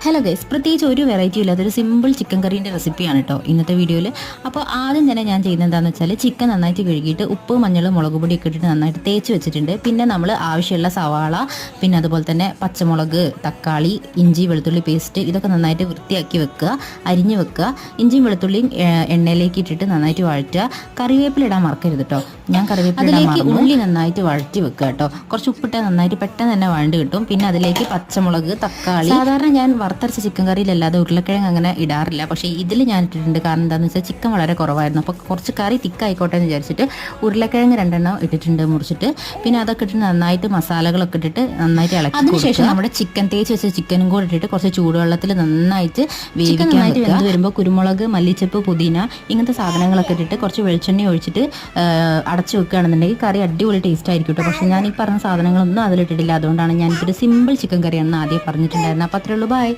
Hello guys, പ്രത്യേകിച്ച് ഒരു variety ഇല്ലാത്തൊരു സിമ്പിൾ ചിക്കൻ കറീൻ്റെ റെസിപ്പിയാണ് കേട്ടോ ഇന്നത്തെ വീഡിയോയിൽ. അപ്പോൾ ആദ്യം തന്നെ ഞാൻ ചെയ്യുന്നത് എന്താണെന്ന് വെച്ചാൽ ചിക്കൻ നന്നായിട്ട് കഴുകിയിട്ട് ഉപ്പ് മഞ്ഞൾ മുളക് പൊടിയൊക്കെ ഇട്ടിട്ട് നന്നായിട്ട് തേച്ച് വെച്ചിട്ടുണ്ട്. പിന്നെ നമ്മൾ ആവശ്യമുള്ള സവാള, പിന്നെ അതുപോലെ തന്നെ പച്ചമുളക്, തക്കാളി, ഇഞ്ചി വെളുത്തുള്ളി പേസ്റ്റ് ഇതൊക്കെ നന്നായിട്ട് വൃത്തിയാക്കി വെക്കുക, അരിഞ്ഞ് വെക്കുക. ഇഞ്ചിയും വെളുത്തുള്ളിയും എണ്ണയിലേക്ക് ഇട്ടിട്ട് നന്നായിട്ട് വഴറ്റുക. കറിവേപ്പില ഇടാൻ മറക്കരുത് കേട്ടോ. ഞാൻ കറിവേപ്പില അതിലേക്ക് ഉള്ളി നന്നായിട്ട് വഴറ്റി വെക്കുക കേട്ടോ. കുറച്ച് ഉപ്പിട്ടാൽ നന്നായിട്ട് പെട്ടെന്ന് തന്നെ വഴണ്ട് കിട്ടും. പിന്നെ അതിലേക്ക് പച്ചമുളക്, തക്കാളി. സാധാരണ ഞാൻ വറുത്തരച്ച ചിക്കൻ കറിയിലല്ലാതെ ഉരുളക്കിഴങ്ങ് അങ്ങനെ ഇടാറില്ല, പക്ഷേ ഇതിൽ ഞാൻ ഇട്ടിട്ടുണ്ട്. കാരണം എന്താണെന്ന് വെച്ചാൽ ചിക്കൻ വളരെ കുറവായിരുന്നു. അപ്പോൾ കുറച്ച് കറി തിക്കായിക്കോട്ടെ എന്ന് വിചാരിച്ചിട്ട് ഉരുളക്കിഴങ്ങ് 2 ഇട്ടിട്ടുണ്ട് മുറിച്ചിട്ട്. പിന്നെ അതൊക്കെ ഇട്ടിട്ട് നന്നായിട്ട് മസാലകളൊക്കെ ഇട്ടിട്ട് നന്നായിട്ട് ഇളക്കി. അതിനുശേഷം നമ്മുടെ ചിക്കൻ തേച്ച് വെച്ച ചിക്കനും കൂടെ ഇട്ടിട്ട് കുറച്ച് ചൂടുവെള്ളത്തിൽ നന്നായിട്ട് വേവിക്കാൻ. നന്നായിട്ട് വെന്ത് വരുമ്പോൾ കുരുമുളക്, മല്ലിച്ചപ്പ്, പുതിന ഇങ്ങനത്തെ സാധനങ്ങളൊക്കെ ഇട്ടിട്ട് കുറച്ച് വെളിച്ചെണ്ണ ഒഴിച്ചിട്ട് അടച്ചു വെക്കുകയാണെന്നുണ്ടെങ്കിൽ കറി അടിപൊളി ടേസ്റ്റ് ആയിരിക്കും കേട്ടോ. പക്ഷേ ഞാൻ ഈ പറഞ്ഞ സാധനങ്ങളൊന്നും അതിലിട്ടിട്ടില്ല. അതുകൊണ്ടാണ് ഞാനിപ്പോൾ ഒരു സിമ്പിൾ ചിക്കൻ കറിയാണെന്ന് ആദ്യം പറഞ്ഞിട്ടുണ്ടായിരുന്നത്. അപ്പോൾ അത്രേ ഉള്ളൂ. ബൈ.